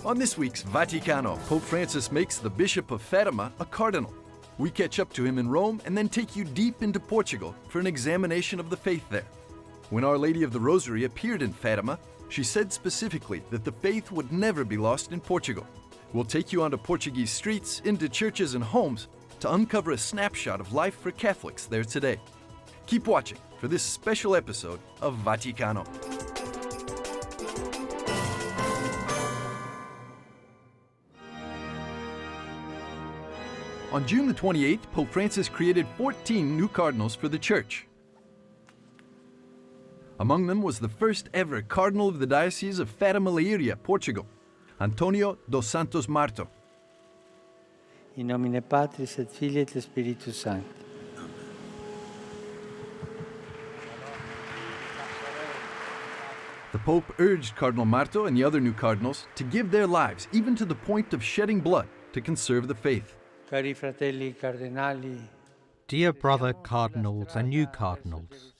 On this week's Vaticano, Pope Francis makes the Bishop of Fatima a Cardinal. We catch up to him in Rome and then take you deep into Portugal for an examination of the faith there. When Our Lady of the Rosary appeared in Fatima, she said specifically that the faith would never be lost in Portugal. We'll take you onto Portuguese streets, into churches and homes to uncover a snapshot of life for Catholics there today. Keep watching for this special episode of Vaticano. On June the 28th, Pope Francis created 14 new cardinals for the Church. Among them was the first ever Cardinal of the Diocese of Fatima, Leiria, Portugal, Antonio dos Santos Marto. In nomine Patris et Filii et Spiritus Sancti. The Pope urged Cardinal Marto and the other new cardinals to give their lives, even to the point of shedding blood, to conserve the faith. Cari fratelli cardinali, Dear brother cardinals and new cardinals,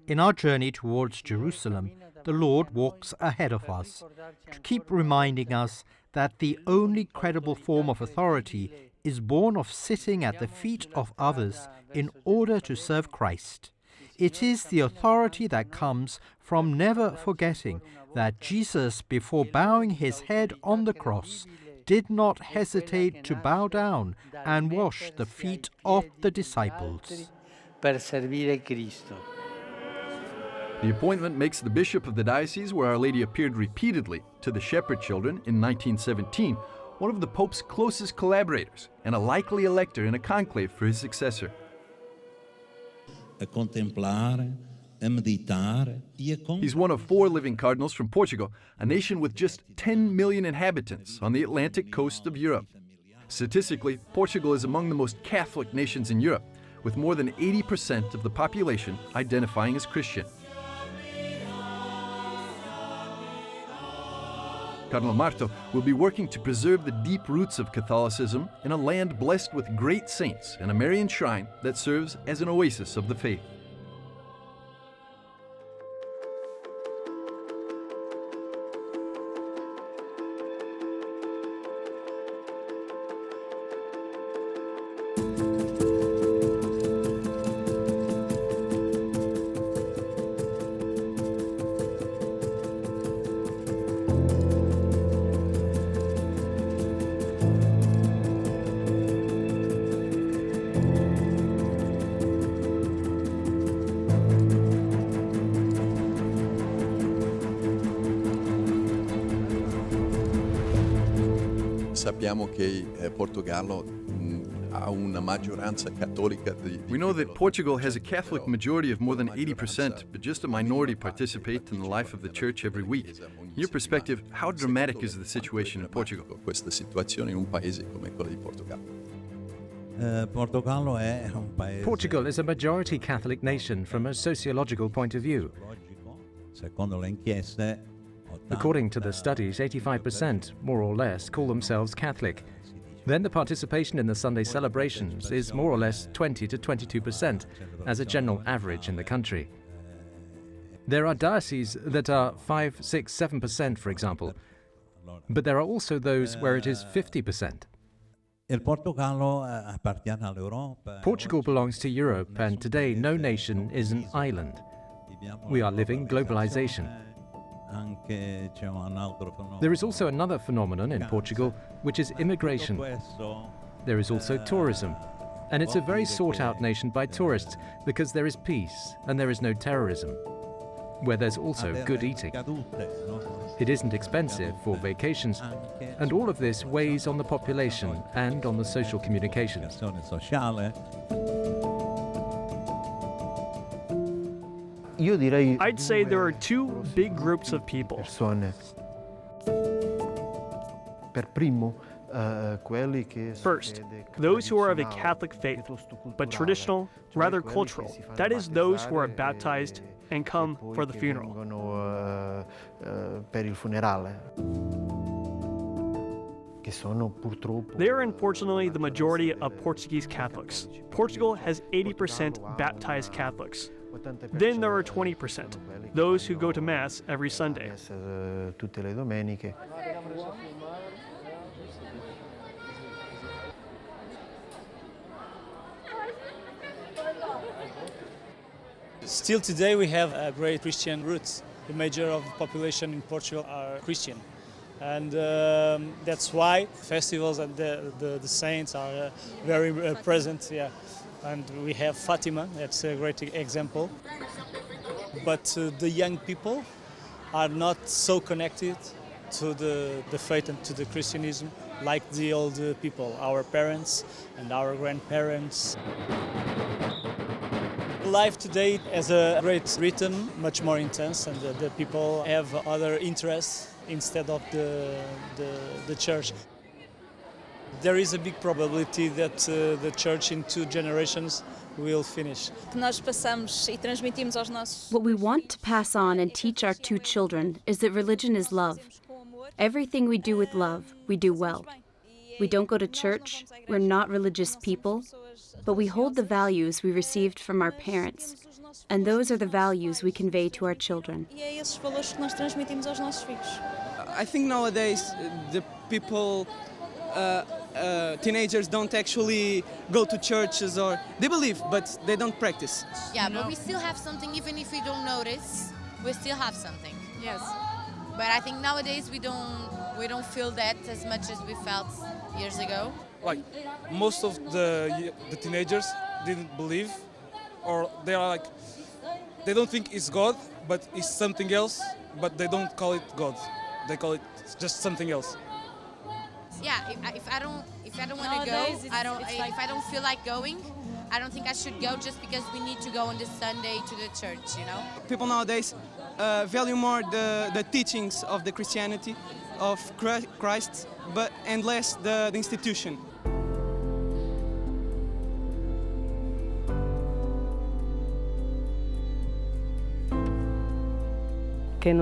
in our journey towards Jerusalem, the Lord walks ahead of us to keep reminding us that the only credible form of authority is born of sitting at the feet of others in order to serve Christ. It is the authority that comes from never forgetting that Jesus, before bowing his head on the cross, did not hesitate to bow down and wash the feet of the disciples. per servire Cristo. The appointment makes the Bishop of the Diocese, where Our Lady appeared repeatedly to the shepherd children in 1917, one of the Pope's closest collaborators and a likely elector in a conclave for his successor. He's one of 4 living cardinals from Portugal, a nation with just 10 million inhabitants on the Atlantic coast of Europe. Statistically, Portugal is among the most Catholic nations in Europe, with more than 80% of the population identifying as Christian. Cardinal Marto will be working to preserve the deep roots of Catholicism in a land blessed with great saints and a Marian shrine that serves as an oasis of the faith. Sappiamo che Portogallo ha una maggioranza cattolica We know that Portugal has a Catholic majority of more than 80%, but just a minority participate in the life of the Church every week. In your perspective, how dramatic is the situation in Portugal? Questa situazione in un paese come quello di Portogallo. Portugal is a majority Catholic nation from a sociological point of view. According to the studies, 85%, more or less, call themselves Catholic. Then the participation in the Sunday celebrations is more or less 20 to 22% as a general average in the country. There are dioceses that are 5, 6, 7%, for example, but there are also those where it is 50%. Portugal belongs to Europe, and today no nation is an island. We are living globalization. There is also another phenomenon in Portugal, which is immigration. There is also tourism, and it's a very sought-out nation by tourists because there is peace and there is no terrorism, where there's also good eating. It isn't expensive for vacations, and all of this weighs on the population and on the social communications. I'd say there are 2 big groups of people. First, those who are of a Catholic faith, but traditional, rather cultural. That is, those who are baptized and come for the funeral. They are unfortunately the majority of Portuguese Catholics. Portugal has 80% baptized Catholics. Then there are 20%, those who go to Mass every Sunday. Still today we have a great Christian roots. The major of the population in Portugal are Christian. And that's why festivals and the saints are very present. Yeah. And we have Fatima, that's a great example. But the young people are not so connected to the faith and to the Christianism like the old people, our parents and our grandparents. Life today has a great rhythm, much more intense, and the people have other interests instead of the church. There is a big probability that the church in 2 generations will finish. What we want to pass on and teach our 2 children is that religion is love. Everything we do with love, we do well. We don't go to church, we're not religious people, but we hold the values we received from our parents, and those are the values we convey to our children. I think nowadays the people, teenagers don't actually go to churches, or they believe, but they don't practice. Yeah, but we still have something, even if we don't notice, we still have something. Yes. But I think nowadays we don't feel that as much as we felt years ago. Like most of the teenagers didn't believe, or they are like, they don't think it's God, but it's something else, but they don't call it God. They call it just something else. Yeah, if I don't want to go, if I don't feel like going, I don't think I should go just because we need to go on this Sunday to the church, you know? People nowadays value more the teachings of the Christianity, of Christ, and less the institution. In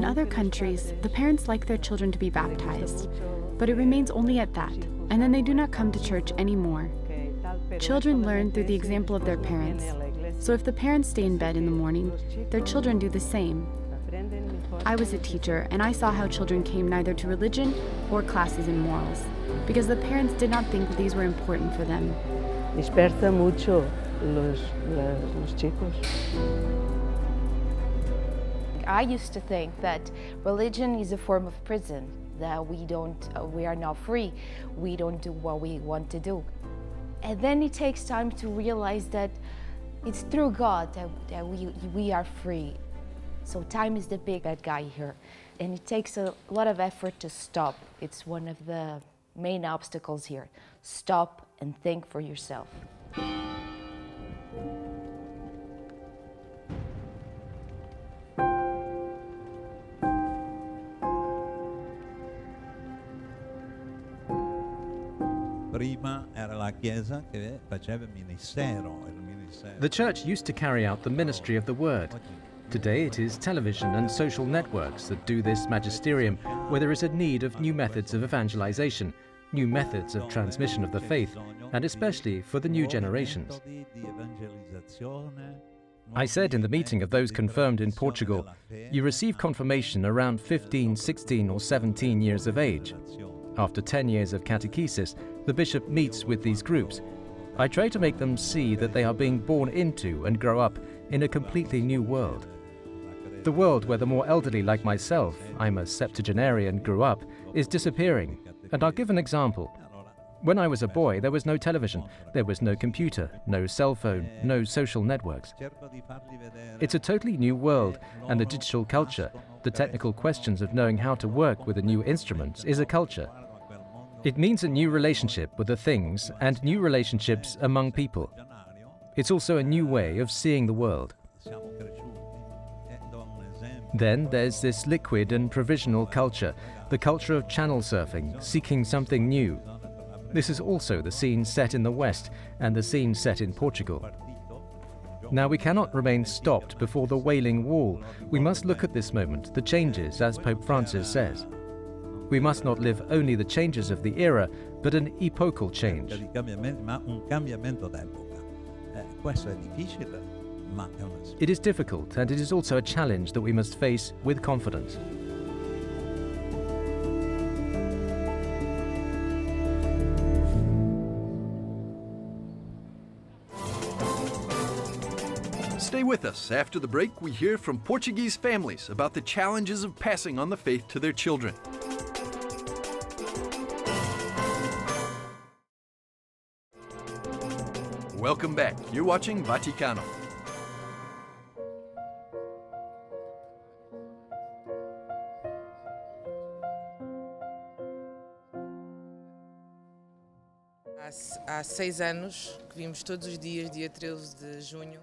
other countries, the parents like their children to be baptized, but it remains only at that, and then they do not come to church anymore. Children learn through the example of their parents, so if the parents stay in bed in the morning, their children do the same. I was a teacher, and I saw how children came neither to religion or classes in morals, because the parents did not think that these were important for them. Dispersa mucho los chicos. I used to think that religion is a form of prison, that we are not free, we don't do what we want to do. And then it takes time to realize that it's through God that we are free. So time is the big bad guy here, and it takes a lot of effort to stop. It's one of the main obstacles here. Stop and think for yourself. The church used to carry out the ministry of the word. Today it is television and social networks that do this magisterium, where there is a need of new methods of evangelization, new methods of transmission of the faith, and especially for the new generations. I said in the meeting of those confirmed in Portugal, you receive confirmation around 15, 16 or 17 years of age. After 10 years of catechesis, the bishop meets with these groups. I try to make them see that they are being born into and grow up in a completely new world. The world where the more elderly like myself, I'm a septuagenarian, grew up, is disappearing. And I'll give an example. When I was a boy, there was no television, there was no computer, no cell phone, no social networks. It's a totally new world, and the digital culture, the technical questions of knowing how to work with a new instrument, is a culture. It means a new relationship with the things and new relationships among people. It's also a new way of seeing the world. Then there's this liquid and provisional culture, the culture of channel surfing, seeking something new. This is also the scene set in the West and the scene set in Portugal. Now we cannot remain stopped before the Wailing Wall. We must look at this moment, the changes, as Pope Francis says. We must not live only the changes of the era, but an epochal change. It is difficult, and it is also a challenge that we must face with confidence. Stay with us. After the break, we hear from Portuguese families about the challenges of passing on the faith to their children. Welcome back. You're watching Vaticano. Há 6 anos que vimos todos os dias, dia 13 de junho.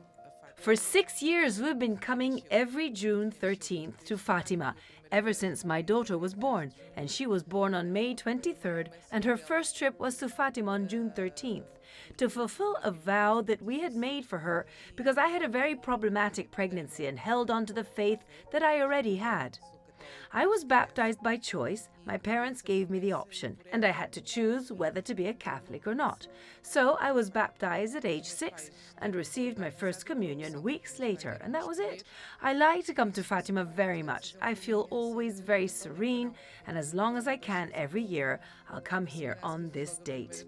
For 6 years, we've been coming every June 13th to Fatima, ever since my daughter was born, and she was born on May 23rd, and her first trip was to Fatima on June 13th, to fulfill a vow that we had made for her because I had a very problematic pregnancy and held on to the faith that I already had. I was baptized by choice. My parents gave me the option, and I had to choose whether to be a Catholic or not. So I was baptized at age 6 and received my first communion weeks later, and that was it. I like to come to Fatima very much. I feel always very serene, and as long as I can every year, I'll come here on this date.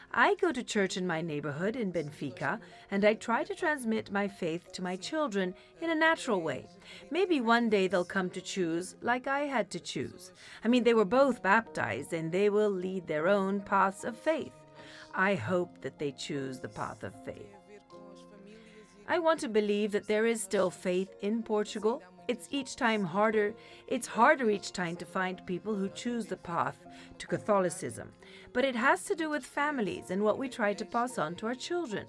I go to church in my neighborhood in Benfica, and I try to transmit my faith to my children in a natural way. Maybe one day they'll come to choose like I had to choose. I mean, they were both baptized, and they will lead their own paths of faith. I hope that they choose the path of faith. I want to believe that there is still faith in Portugal. It's harder each time to find people who choose the path to Catholicism. But it has to do with families and what we try to pass on to our children.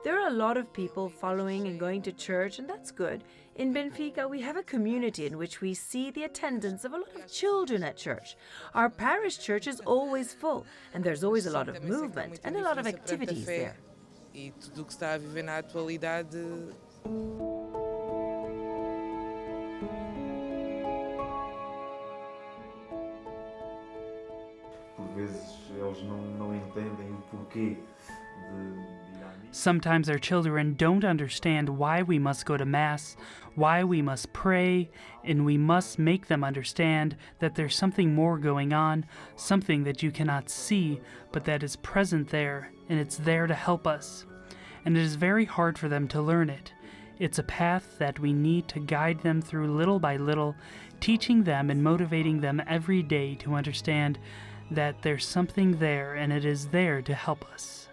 There are a lot of people following and going to church, and that's good. In Benfica, we have a community in which we see the attendance of a lot of children at church. Our parish church is always full, and there's always a lot of movement and a lot of activities there. E tudo o que está a viver na atualidade. Sometimes their children don't understand why we must go to Mass, why we must pray, and we must make them understand that there's something more going on, something that you cannot see, but that is present there, and it's there to help us. And it is very hard for them to learn it. It's a path that we need to guide them through little by little, teaching them and motivating them every day to understand that there's something there and it is there to help us.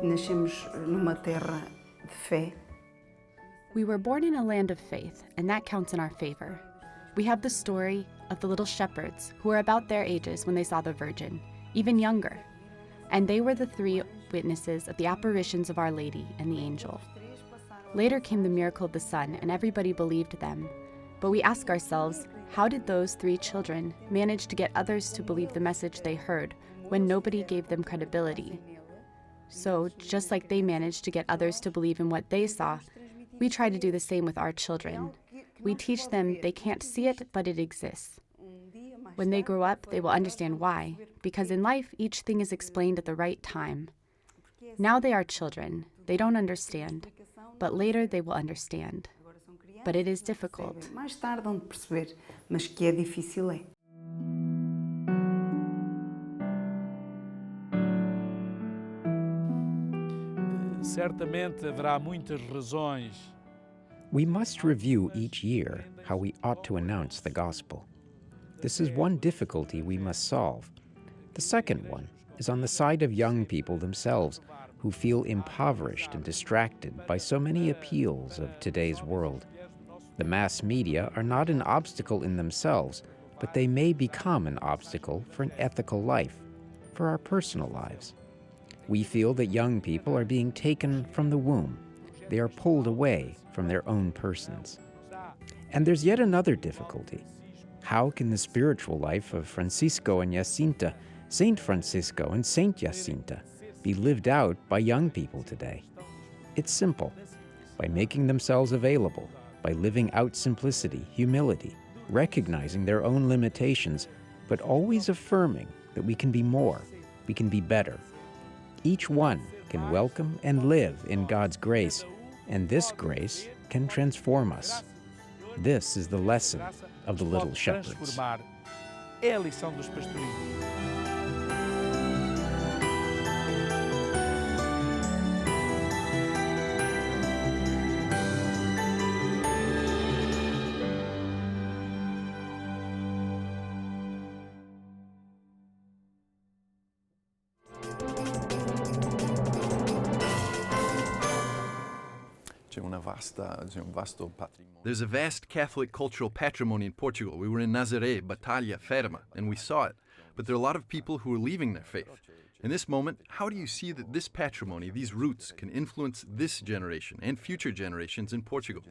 Nascemos numa terra de fé. We were born in a land of faith, and that counts in our favor. We have the story of the little shepherds who were about their ages when they saw the Virgin, even younger. And they were the 3 witnesses of the apparitions of Our Lady and the angel. Later came the miracle of the sun, and everybody believed them. But we ask ourselves, how did those 3 children manage to get others to believe the message they heard when nobody gave them credibility? So, just like they managed to get others to believe in what they saw, we try to do the same with our children. We teach them they can't see it, but it exists. When they grow up, they will understand why, because in life, each thing is explained at the right time. Now they are children. They don't understand, but later they will understand. But it is difficult. Mais tarde vão perceber, mas que é difícil é. Certamente haverá muitas razões. We must review each year how we ought to announce the gospel. This is one difficulty we must solve. The second one is on the side of young people themselves, who feel impoverished and distracted by so many appeals of today's world. The mass media are not an obstacle in themselves, but they may become an obstacle for an ethical life, for our personal lives. We feel that young people are being taken from the womb. They are pulled away from their own persons. And there's yet another difficulty. How can the spiritual life of Francisco and Jacinta, Saint Francisco and Saint Jacinta, be lived out by young people today? It's simple. By making themselves available, by living out simplicity, humility, recognizing their own limitations, but always affirming that we can be more, we can be better. Each one can welcome and live in God's grace, and this grace can transform us. This is the lesson of the little shepherds. É a lição dos pastorinhos. There's a vast Catholic cultural patrimony in Portugal. We were in Nazaré, Batalha, Fatima, and we saw it. But there are a lot of people who are leaving their faith. In this moment, how do you see that this patrimony, these roots, can influence this generation and future generations in Portugal?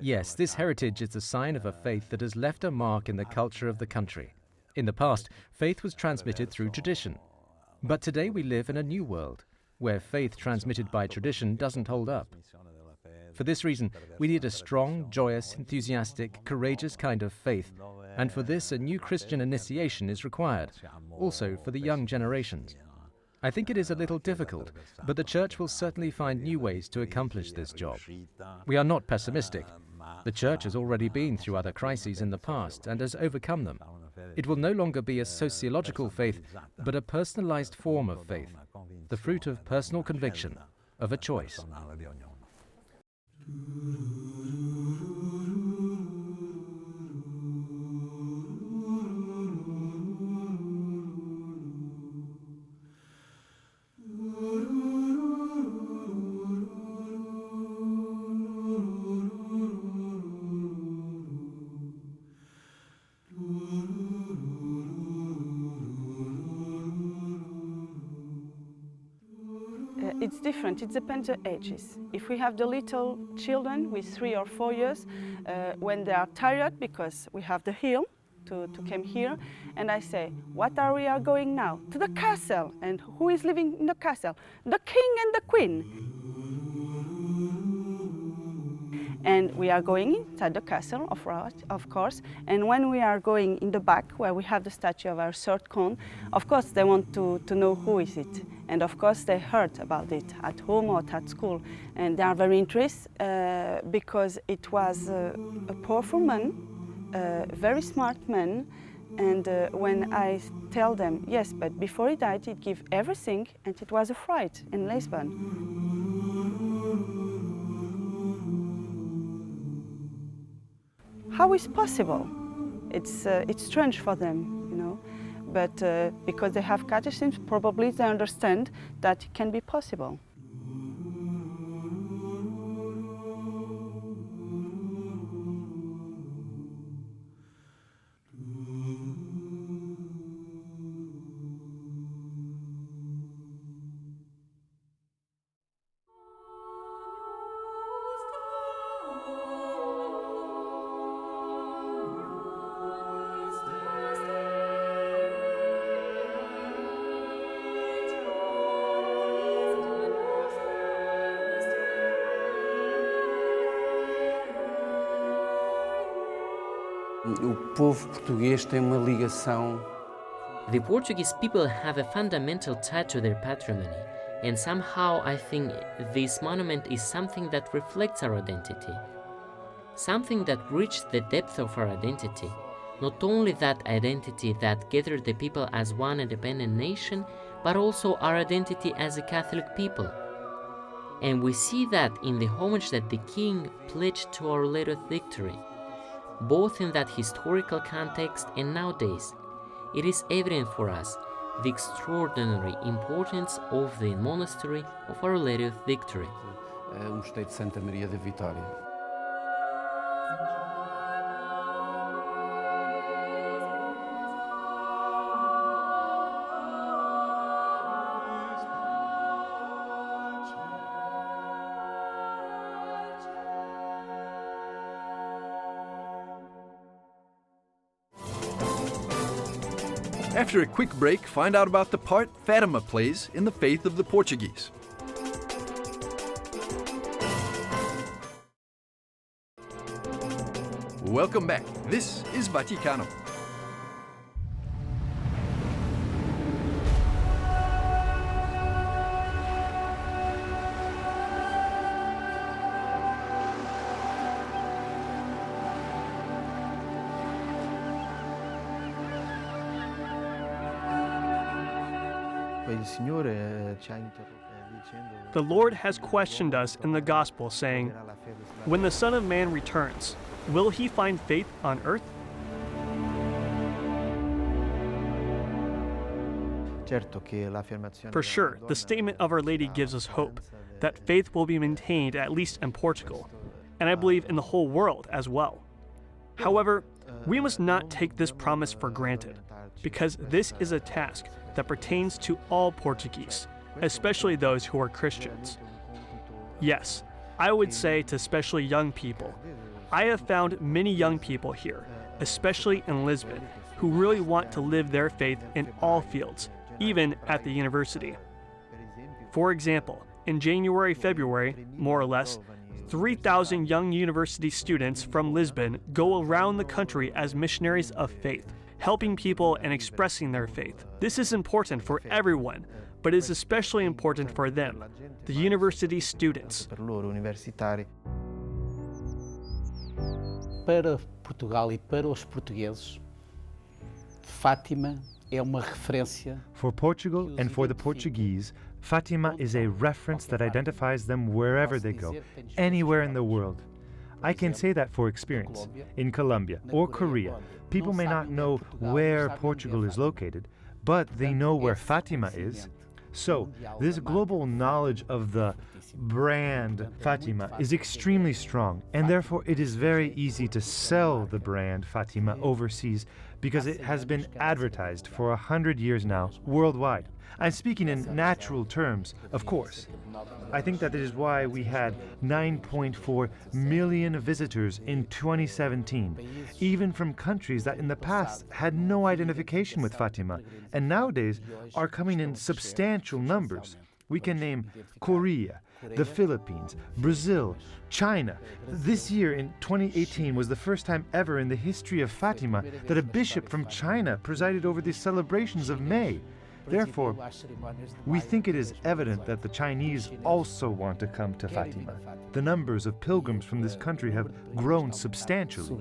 Yes, this heritage is a sign of a faith that has left a mark in the culture of the country. In the past, faith was transmitted through tradition. But today we live in a new world, where faith transmitted by tradition doesn't hold up. For this reason, we need a strong, joyous, enthusiastic, courageous kind of faith, and for this a new Christian initiation is required, also for the young generations. I think it is a little difficult, but the Church will certainly find new ways to accomplish this job. We are not pessimistic. The Church has already been through other crises in the past and has overcome them. It will no longer be a sociological faith, but a personalized form of faith, the fruit of personal conviction, of a choice. It's different, it depends on ages. If we have the little children with 3 or 4 years, when they are tired because we have the hill to come here, and I say, what are we going now? To the castle. And who is living in the castle? The king and the queen. And we are going inside the castle, of course, and when we are going in the back where we have the statue of our third cone, of course they want to know who is it. And of course they heard about it at home or at school, and they are very interested because it was a powerful man, a very smart man, and when I tell them, yes, but before he died he gave everything, and it was a fright in Lisbon. How is possible? It's strange for them, you know, but because they have catechism, probably they understand that it can be possible. The Portuguese people have a fundamental tie to their patrimony, and somehow I think this monument is something that reflects our identity, something that reached the depth of our identity, not only that identity that gathered the people as one independent nation, but also our identity as a Catholic people. And we see that in the homage that the King pledged to Our Lady of Victory, both in that historical context and nowadays. It is evident for us the extraordinary importance of the monastery of Our Lady of Victory. Santa Maria da Vitória. After a quick break, find out about the part Fatima plays in the faith of the Portuguese. Welcome back. This is Vaticano. The Lord has questioned us in the Gospel, saying, when the Son of Man returns, will he find faith on earth? For sure, the statement of Our Lady gives us hope that faith will be maintained at least in Portugal, and I believe in the whole world as well. However, we must not take this promise for granted, because this is a task that pertains to all Portuguese, especially those who are Christians. Yes, I would say to especially young people. I have found many young people here, especially in Lisbon, who really want to live their faith in all fields, even at the university. For example, in January, February, more or less, 3,000 young university students from Lisbon go around the country as missionaries of faith, helping people and expressing their faith. This is important for everyone, but is especially important for them, the university students. Para Portugal e para os portugueses, Fátima é uma referência. For Portugal and for the Portuguese, Fatima is a reference that identifies them wherever they go, anywhere in the world. I can say that for experience. In Colombia or Korea, people may not know where Portugal is located, but they know where Fatima is. So, this global knowledge of the brand Fatima is extremely strong, and therefore it is very easy to sell the brand Fatima overseas because it has been advertised for 100 years now worldwide. I'm speaking in natural terms, of course. I think that is why we had 9.4 million visitors in 2017, even from countries that in the past had no identification with Fatima, and nowadays are coming in substantial numbers. We can name Korea, the Philippines, Brazil, China. This year in 2018 was the first time ever in the history of Fatima that a bishop from China presided over the celebrations of May. Therefore, we think it is evident that the Chinese also want to come to Fatima. The numbers of pilgrims from this country have grown substantially.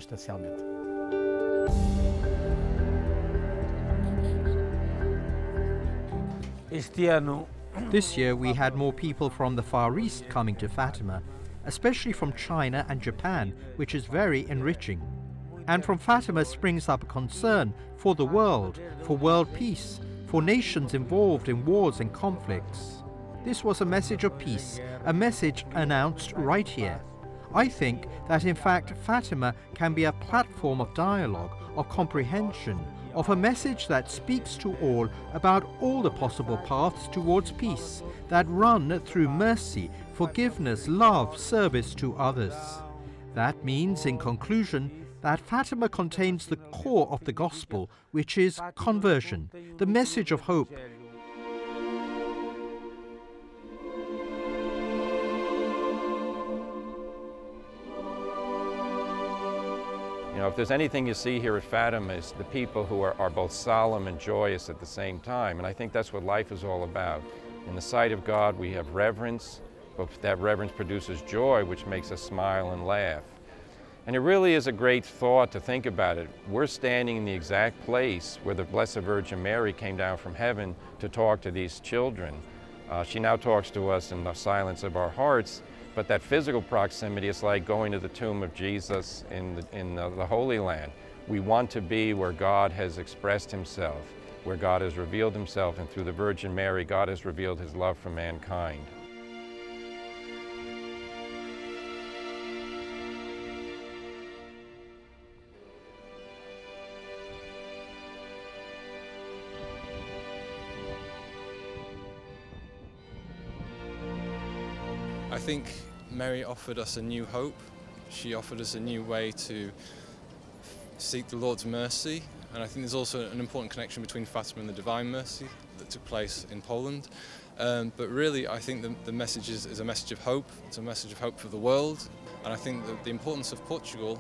This year we had more people from the Far East coming to Fatima, especially from China and Japan, which is very enriching. And from Fatima springs up a concern for the world, for world peace, for nations involved in wars and conflicts. This was a message of peace, a message announced right here. I think that in fact Fatima can be a platform of dialogue, of comprehension, of a message that speaks to all about all the possible paths towards peace that run through mercy, forgiveness, love, service to others. That means, in conclusion, that Fatima contains the core of the gospel, which is conversion, the message of hope. You know, if there's anything you see here at Fatima, it's the people who are both solemn and joyous at the same time. And I think that's what life is all about. In the sight of God, we have reverence, but that reverence produces joy, which makes us smile and laugh. And it really is a great thought to think about it. We're standing in the exact place where the Blessed Virgin Mary came down from heaven to talk to these children. She now talks to us in the silence of our hearts, but that physical proximity is like going to the tomb of Jesus in the Holy Land. We want to be where God has expressed himself, where God has revealed himself, and through the Virgin Mary, God has revealed his love for mankind. I think Mary offered us a new hope. She offered us a new way to seek the Lord's mercy, and I think there's also an important connection between Fatima and the Divine Mercy that took place in Poland. But really, I think the message is a message of hope. It's a message of hope for the world, and I think that the importance of Portugal,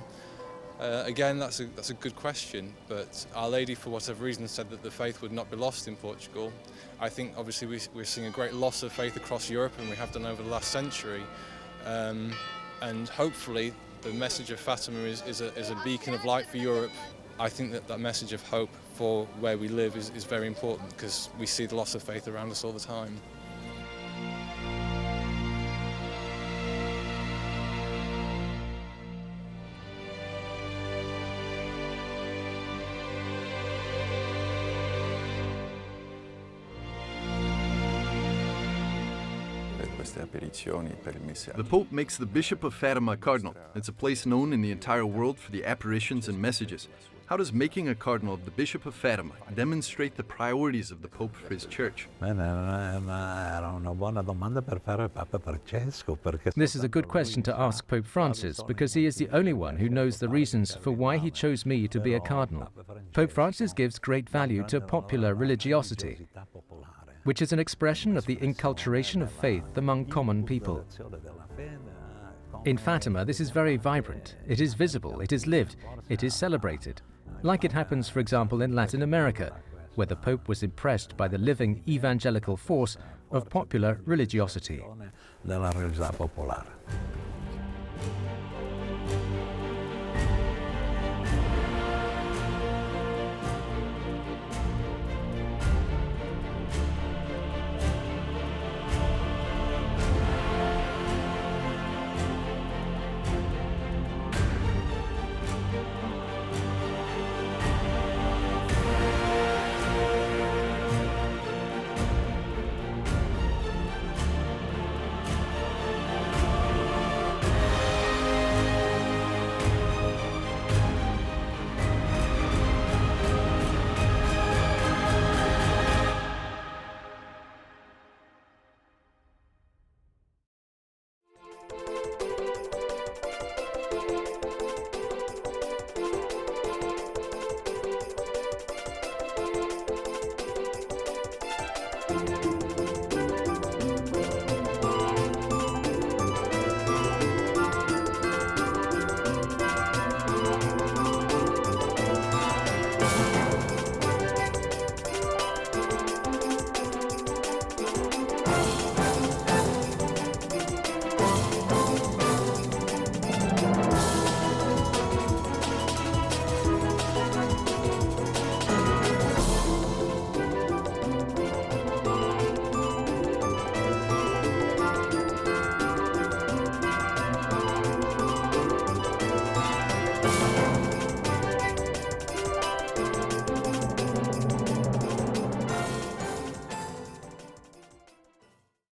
again, that's a good question, but Our Lady, for whatever reason, said that the faith would not be lost in Portugal. I think, obviously, we're seeing a great loss of faith across Europe, and we have done over the last century. And hopefully, the message of Fatima is a beacon of light for Europe. I think that message of hope for where we live is very important, because we see the loss of faith around us all the time. The Pope makes the Bishop of Fatima a cardinal. It's a place known in the entire world for the apparitions and messages. How does making a cardinal of the Bishop of Fatima demonstrate the priorities of the Pope for his church? This is a good question to ask Pope Francis, because he is the only one who knows the reasons for why he chose me to be a cardinal. Pope Francis gives great value to popular religiosity, which is an expression of the inculturation of faith among common people. In Fatima, this is very vibrant. It is visible, it is lived, it is celebrated. Like it happens, for example, in Latin America, where the Pope was impressed by the living evangelical force of popular religiosity.